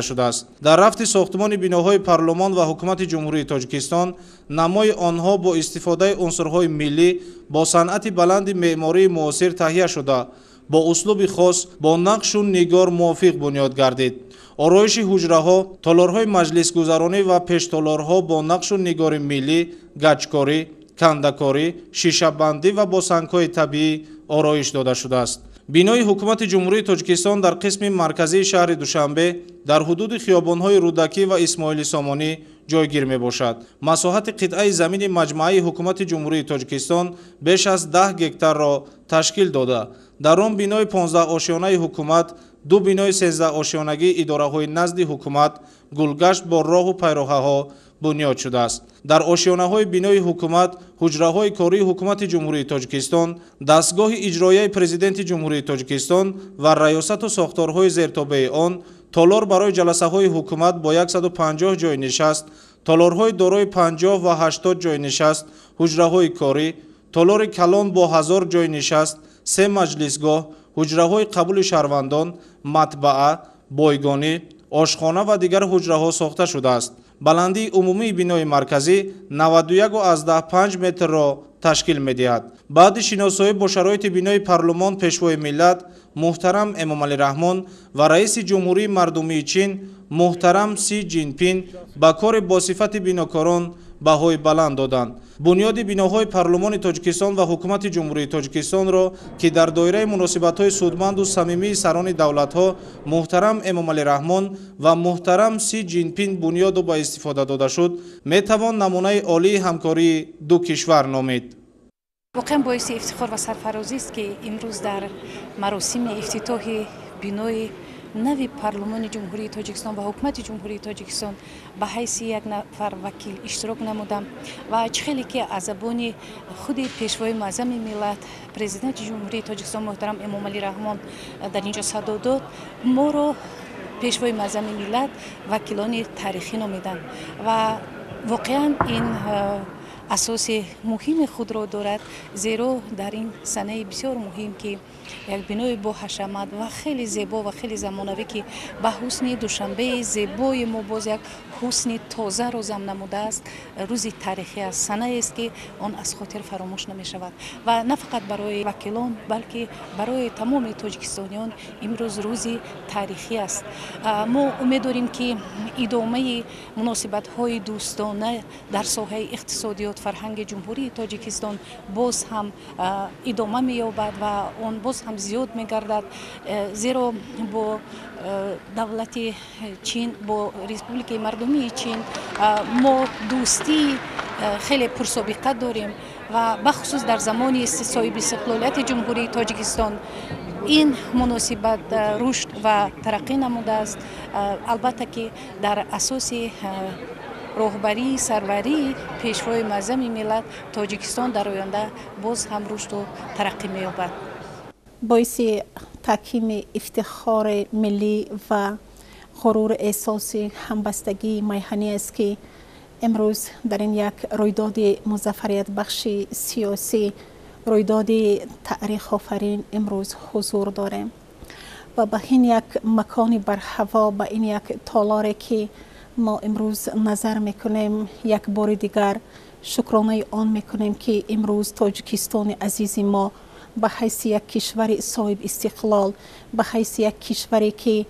شده است. در رفت ساختمان بیناهای پارلمان و حکومت جمهوری تاجیکستان نمای آنها با استفاده عنصرهای ملی با صنعت بلند معماری معاصر تهیه شده با اسلوب خاص با نقش و نگار موافق بنیاد گردید. آرایش حجره‌ها، تالارهای مجلسگذرانی و پیشتالارها با نقش و نگار ملی، گچکاری، کندکاری، شیشه‌بندی و با سنگ‌های طبیعی آرایش داده شده است. بینای حکومت جمهوری تاجیکستان در قسم مرکزی شهر دوشنبه در حدود خیابان‌های رودکی و اسماعیل سامانی جایگیر میباشد. مساحت قطعه زمین مجموعه حکومت جمهوری تاجیکستان بیش از 10 گکتار را تشکیل داده. در آن بینای 15 آشیانه حکومت، دو بینای 13 آشیانگی اداره‌های نزد حکومت، گلگشت با راه و پیراهه‌ها بنیاد شده است. در آشیانه‌های بینای حکومت، حجره‌های کاری حکومت جمهوری تاجیکستان، دستگاه اجرایی پرزیدنت جمهوری تاجیکستان و ریاست و ساختارهای زیرتابع آن، تالار برای جلسه‌های حکومت با 150 جای نشست، تالارهای دارای 50 و 80 جای نشست، حجره‌های کاری، تالار کلان با 1000 جای نشست، 3 مجلسگاه، حجره‌های قبول شهروندان، مطبعه، بایگانی، آشخانه و دیگر حجره‌ها ساخته شده است. بلندی عمومی بینای مرکزی 91.5 متر را تشکیل می‌دهد. بعد شناسایی با شرایط بینای پارلمان پیشوای ملت محترم امامعلی رحمان و رئیس جمهوری مردمی چین محترم سی جینپین با کار با صفت بیناکاران بهای بلند دادند. بنیاد بیناهای پارلمان تاجیکستان و حکومت جمهوری تاجیکستان را که در دایره مناسبت‌های سودمند و صمیمی سران دولت‌ها محترم امامعلی رحمان و محترم سی جینپین بنیاد و با استفاده داده شد، میتوان نمونه عالی همکاری دو کشور نامید. واقعا باعث افتخار و سرفرازی است که امروز در مراسم افتتاح بینای نوی پارلمان جمهوری تاجیکستان و حکومت جمهوری تاجیکستان به حیث یک نفر وکیل اشتراک نمودم و خیلی که از زبان خود پیشوای معظم ملت پرزیدنت جمهوری تاجیکستان محترم امامعلی رحمان در اینجا صدا داد، ما رو پیشوای معظم ملت وکیلان تاریخی نامیدند و واقعا این اساس مهم خود را دارد، زیرا در این سنه بسیار مهم که یک بینای با حشمت و خیلی زیبا و خیلی زمانوی که به حسن دوشنبه زیبای ما باز یک حسن تازه را زم نموده است، روزی تاریخی است، سنه است که آن از خاطر فراموش نمی شود و نه فقط برای وکیلان بلکه برای تمام تاجیکستانیان امروز روزی تاریخی است. ما امید داریم که ادامه مناسبت های دوستانه در ساحه اقتصادیات فرهنگ جمهوری تاجیکستان باز هم ادامه می‌یابد و آن باز هم زیاد می‌گردد، زیرا با دولت چین، با ریسپوبلیک مردمی چین ما دوستی خیلی پرسابقه داریم و بخصوص در زمان صاحب استقلالیت جمهوری تاجیکستان این مناسبت رشد و ترقی نموده است. البته که در اساس راهبری سروری پیشوای معظم ملت تاجیکستان در آینده باز هم رشد و ترقی می‌یابد. باعث تحکیم افتخار ملی و غرور احساس همبستگی میهنی است که امروز در این یک رویداد مظفریت بخش سیاسی، رویداد تاریخ آفرین امروز حضور داریم و به این یک مکان بر هوا، به این یک تالاری که ما امروز نظر میکنیم، یک بار دیگر شکرانه آن میکنیم که امروز تاجیکستان عزیز ما به حیث یک کشور صاحب استقلال، به حیث یک کشوری که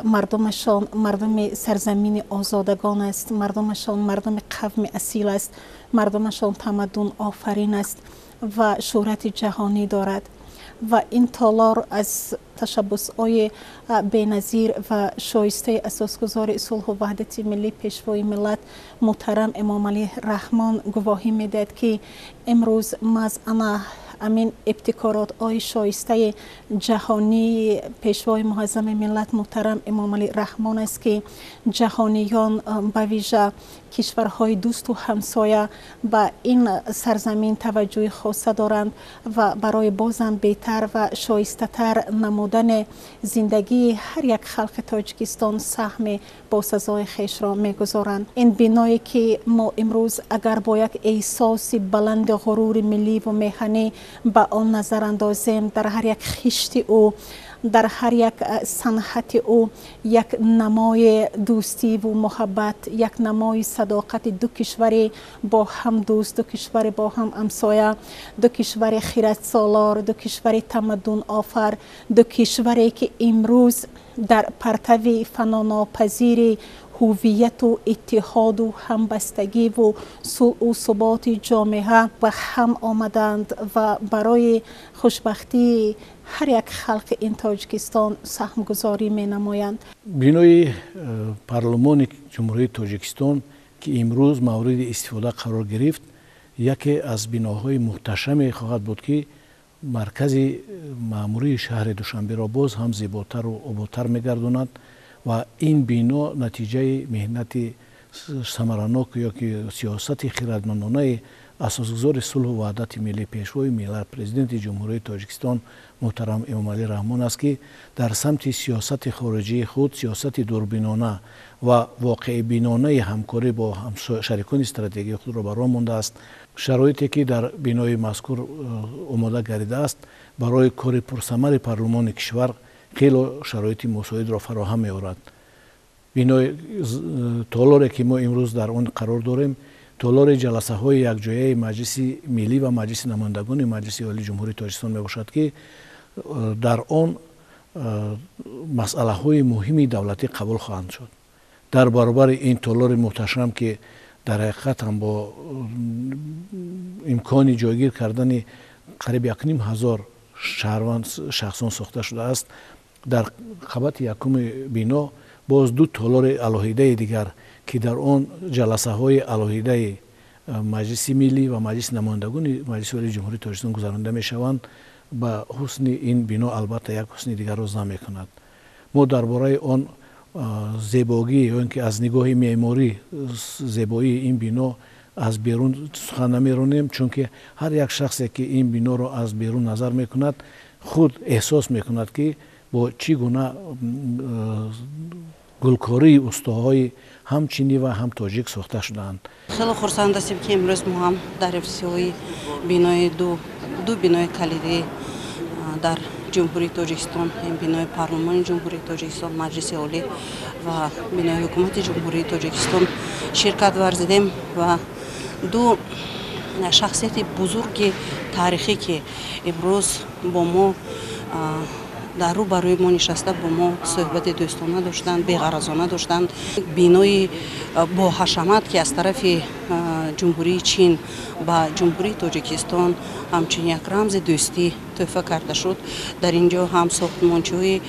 مردمشان مردم سرزمین آزادگان است، مردمشان مردم قوم اصیل است، مردمشان تمدن آفرین است و شهرت جهانی دارد و این تالار از تشبس‌های بی‌نظیر و شایسته اساسگزار صلح و وحدت ملی پیشوای ملت محترم امامعلی رحمان گواهی میدهد که امروز مزعم امین ابتکارات های شایسته جهانی پیشوای معظم ملت محترم امامعلی رحمان است که جهانیان به ویژه کشورهای دوست و همسایه به این سرزمین توجه خاصه دارند و برای بازم بهتر و شایسته تر نمودن زندگی هر یک خلق تاجیکستان سهم با سزای خیش را میگذارند. این بینایی که ما امروز اگر با یک احساس بلند غرور ملی و میهنی به آن نظر اندازیم، در هر یک خشت او در هر یک صنعت او یک نمای دوستی و محبت، یک نمای صداقت دو کشور با هم دوست، دو کشور با هم همسایه، دو کشور خیرت سالار، دو کشور تمدن آفر، دو کشوری که امروز در پرتو فناناپذیر هویت و اتحاد و همبستگی و صلح و ثبات جامعه و هم آمدند و برای خوشبختی هر یک خلق این تاجیکستان سهم گذاری می نمایند. بینای پارلمان جمهوری تاجیکستان که امروز مورد استفاده قرار گرفت یکی از بیناهای محتشم خواهد بود که مرکز معموری شهر دوشنبه را باز هم زیباتر و آبادتر می‌گرداند و این بینا نتیجه مهنت ثمرناک یا که سیاست خردمندانه اساسگذار صلح و وحدت ملی پیشوای ملت پرزیدنت جمهوری تاجیکستان محترم امامعلی رحمان است که در سمت سیاست خارجی خود سیاست دوربینانه و واقع بینانه همکاری با شریکان استراتژیک خود را برآورده مانده است. شرایطی که در بینای مذکور آماده گردیده است برای کار پرثمر پارلمان کشور خیلی شرایط مساعد را فراهم می‌آورد. بینای تالاری که ما امروز در آن قرار داریم تالار جلسه های یکجایی مجلس ملی و مجلس نمایندگان مجلس عالی جمهوری تاجیکستان میباشد که در آن مسئله های مهمی دولتی قبول خواهند شد. در برابر این تالار محتشم که در حقیقت هم با امکان جایگیر کردن قریب 1,500 شخصان ساخته شده است، در قبط یکم بینا باز دو تالار علاهیده دیگر که در آن جلسه های علاهیده مجلس ملی و مجلس نمایندگان مجلس عالی جمهوری تاجیکستان گذرانده می شوند به حسن این بینا البته یک حسن دیگر را ضم می کند. ما درباره آن زیبایی یا اینکه از نگاه معماری زیبایی این بینا از بیرون سخن نمی‌رانیم، چون که هر یک شخصی که این بینا را از بیرون نظر می‌کند خود احساس می‌کند که با چگونه گلکاری استاهای هم چینی و هم تاجیک ساخته شدند. خیلی خرسند هستیم که امروز ما هم در افتتاحیه بینای دو بینای کلیدی در جمهوری تاجیکستان، این بینای پارلمان جمهوری تاجیکستان مجلس عالی و بینای حکومت جمهوری تاجیکستان شرکت ورزیدیم و دو شخصیت بزرگ تاریخی که امروز با ما در رو برای ما نشسته با ما صحبت دوستانه داشتند، بی‌غرضانه داشتند. بینای با حشمت که از طرف جمهوری چین و جمهوری تاجیکستان همچنین یک رمز دوستی تحفه کرده شد. در اینجا هم ساختمانچه‌های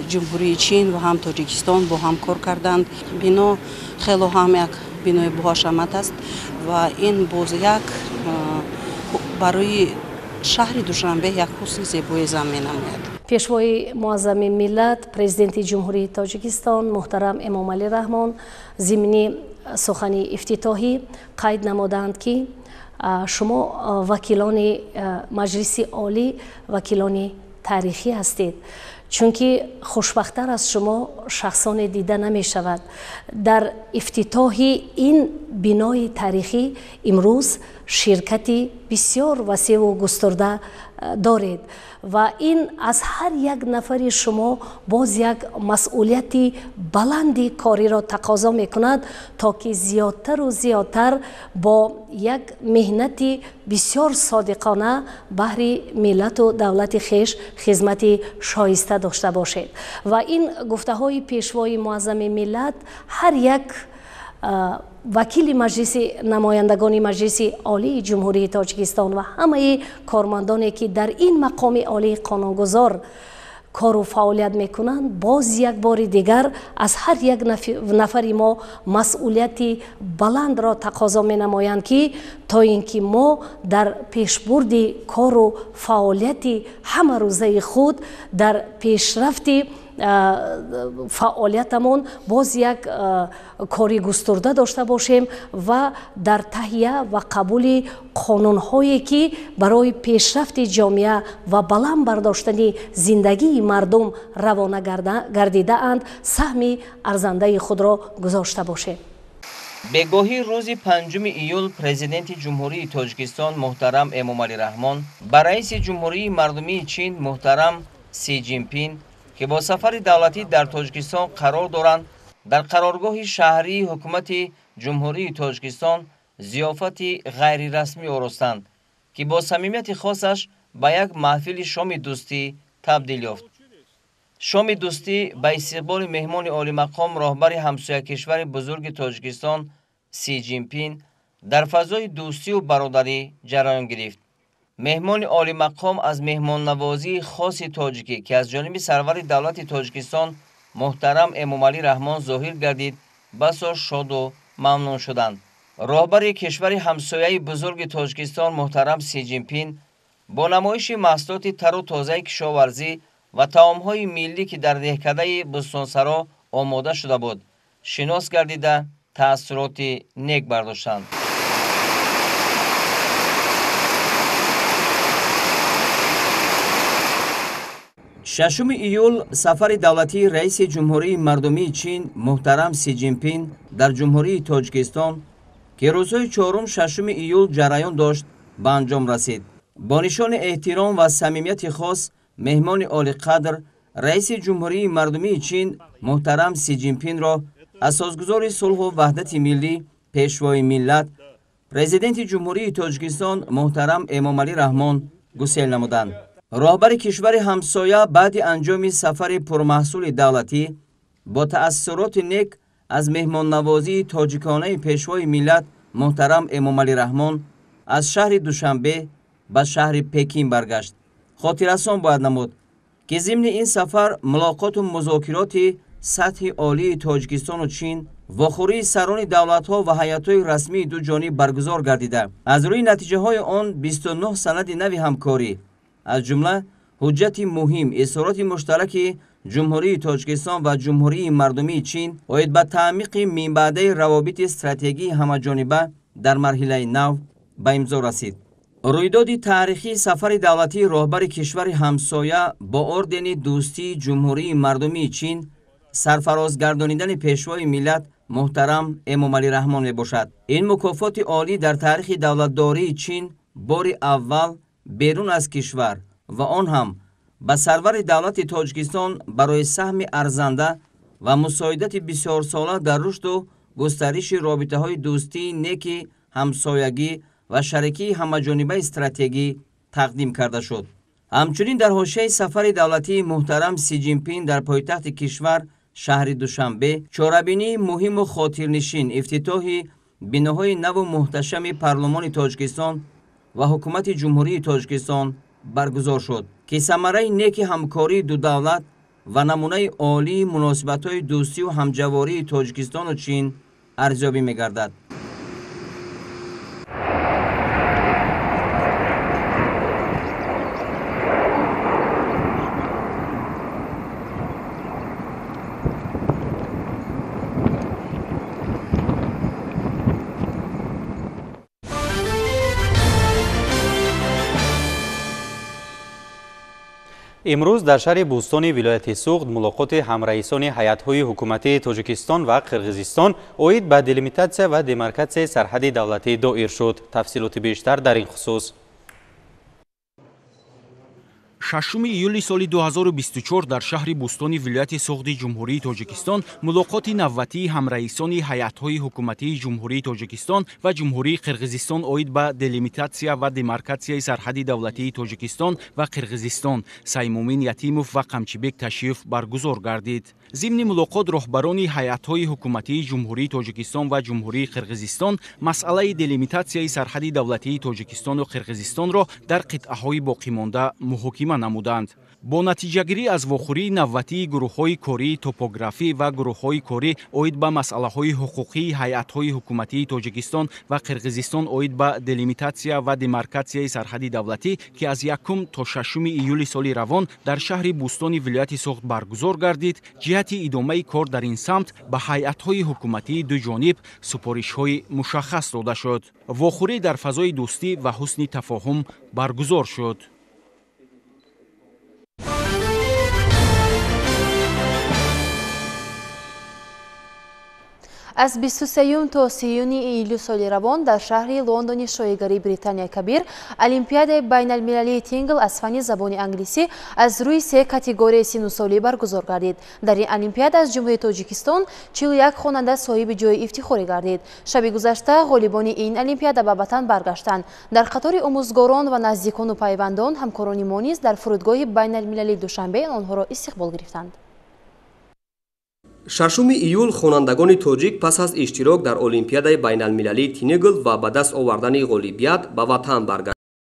جمهوری چین و هم تاجیکستان با هم کار کردند. بینا خیلی هم یک بینای با حشمت است و این باز یک برای شهر دوشنبه یک حسن زیبایی زمین نماید. پیشوای معظم ملت پرزیدنت جمهوری تاجیکستان محترم امامعلی رحمان ضمن سخن افتتاحی قید نمودند که شما وکیلان مجلس عالی وکیلان تاریخی هستید، چون که خوشبخت‌تر از شما شخصان دیده نمی شود. در افتتاح این بینای تاریخی امروز شرکتی بسیار وسیع و گسترده دارید و این از هر یک نفر شما باز یک مسئولیت بلندی کاری را تقاضا می کند تا که زیادتر و زیادتر با یک مهنت بسیار صادقانه بهر ملت و دولت خویش خدمت شایسته داشته باشید. و این گفته های پیشوای معظم ملت هر یک وکیل مجلس نمایندگان مجلس عالی جمهوری تاجیکستان و همه کارمندانی که در این مقام عالی قانونگذار کار و فعالیت میکنند باز یک بار دیگر از هر یک نفر ما مسئولیت بلند را تقاضا می نمایند که تا اینکه ما در پیشبرد کار و فعالیت همه روزه خود در پیشرفت فعالیتمون باز یک کاری گسترده داشته باشیم و در تهیه و قبول قانون‌هایی که برای پیشرفت جامعه و بلند برداشتن زندگی مردم روانه گردیده اند سهم ارزنده خود را گذاشته باشیم. بگاهی روز 5 ایول پرزیدنت جمهوری تاجیکستان محترم امامعلی رحمان با رئیس جمهوری مردمی چین محترم سی جین پین که با سفر دولتی در تاجیکستان قرار دارند در قرارگاه شهری حکومت جمهوری تاجیکستان ضیافتی غیر رسمی آراستند که با صمیمیت خاصش به یک محفل شام دوستی تبدیل یافت. شام دوستی به استقبال مهمان عالی مقام راهبر همسایه کشور بزرگ تاجیکستان سی جین پین در فضای دوستی و برادری جریان گرفت. مهمان عالی مقام از مهمان نوازی خاص تاجیکی که از جانب سرور دولت تاجیکستان محترم امامعلی رحمان ظاهر گردید بسا شاد و ممنون شدند. راهبر کشور همسایه بزرگ تاجیکستان محترم سی جین پین با نمایش محصولات تر و تازه کشاورزی و طعام‌های ملی که در دهکده بستانسرا آماده شده بود شناس گردیده تأثیرات نیک برداشتند. ششم ایول سفر دولتی رئیس جمهوری مردمی چین محترم سی جین پین در جمهوری تاجیکستان که روزهای 4 ششم ایول جریان داشت به انجام رسید. با نشان احترام و صمیمیت خاص مهمان عالی قدر رئیس جمهوری مردمی چین محترم سی جین پین را اساسگزار صلح و وحدت ملی، پیشوای ملت، پرزیدنت جمهوری تاجیکستان محترم امامعلی رحمان گسیل نمودند. راهبر کشور همسایه بعد انجام سفر پرمحصول دولتی با تأثیرات نیک از مهمان نوازی تاجیکانه پیشوای ملت محترم امامعلی رحمان از شهر دوشنبه به شهر پکین برگشت. خاطررسان باید نمود که ضمن این سفر ملاقات و مذاکرات سطح عالی تاجیکستان و چین واخوری سران دولت‌ها و هیئت‌های رسمی دو جانب برگزار گردیده. از روی نتیجه‌های آن 29 سند نوی همکاری از جمله حجت مهم اظهارات مشترک جمهوری تاجیکستان و جمهوری مردمی چین باید به تعمیق منبعده روابط استراتژیکی همه‌جانبه در مرحله نو به امضا رسید. رویداد تاریخی سفر دولتی راهبر کشور همسایه با اردن دوستی جمهوری مردمی چین سرفراز گردانیدن پیشوای ملت محترم امامعلی رحمان باشد. این مکافات عالی در تاریخ دولتداری چین بار اول بیرون از کشور و آن هم به سرور دولت تاجیکستان برای سهم ارزنده و مساعدت بسیار ساله در رشد و گسترش رابطه های دوستی نیک همسایگی و شریکی همه‌جانبه استراتژی تقدیم کرده شد. همچنین در حاشیه سفر دولتی محترم سی جین پین در پایتخت کشور شهر دوشنبه چاره‌بینی مهم و خاطرنشین افتتاح بناهای نو و محتشم پارلمان تاجیکستان و حکومت جمهوری تاجیکستان برگزار شد که ثمره نیک همکاری دو دولت و نمونه عالی مناسبت‌های دوستی و همجواری تاجیکستان و چین ارزیابی می‌گردد. امروز در شهر بوستان ولایت سوخت ملاقات همرئیسان هیئت‌های حکومتی تاجیکستان و قرقیزستان اوید به دلیمیتاسیا و دیمارکاسیای سرحدی دولتی دایر شد. تفصیلات بیشتر در این خصوص. 6 ایولی سال 2024 در شهر بوستان ولایت سوخت جمهوری تاجیکستان ملاقات نوبتی همرئیسان هیئت‌های حکومتی جمهوری تاجیکستان و جمهوری قرقیزستان اوید به دلیمیتاسیا و دیمارکاسیای سرحدی دولتی تاجیکستان و قرقیزستان سیمومین یتیموف و قمچیبک تشریف برگزار گردید. ضمن ملاقات راهبران هیئت‌های حکومتی جمهوری تاجیکستان و جمهوری قرقیزستان مسئله دلیمیتاسیای سرحدی دولتی تاجیکستان و قرقیزستان را در قطعه‌های باقی مانده محاکمه نمودند. با نتیجه‌گیری از واخوری نوبتی گروه‌های کاری توپوگرافی و گروه‌های کاری اوید به مسئله‌های حقوقی هیئت‌های حکومتی تاجیکستان و قرقیزستان اوید به دلیمیتاسیا و دیمارکاسیای سرحدی دولتی که از 1 تا 6 ایولی سال روان در شهر بوستان ولایت سوخت برگزار گردید، جهت ادامه کار در این سمت به هیئت‌های حکومتی دو جانب سپارش‌های مشخص داده شد. واخوری در فضای دوستی و حسن تفاهم برگزار شد. از 23 تا 30 ایلول سال روان در شهر لندن شایگری بریتانیا کبیر المپیاد بین المللی تینگل از فن زبان انگلیسی از روی 3 کاتگوری سن و سالی برگزار گردید. در این المپیاد از جمهوری تاجیکستان 41 خواننده صاحب جای افتخاری گردید. شب گذشته غالبان این المپیاد به وطن برگشتند. در قطار آموزگاران و نزدیکان و پیوندان همکاران ما نیز در فرودگاه بین المللی دوشنبه آنها را استقبال گرفتند. 6 ایول خوانندگان تاجیک پس از اشتراک در المپیاد بین المللی تینگل و به دست آوردن غالبیت به وطن برگشتند.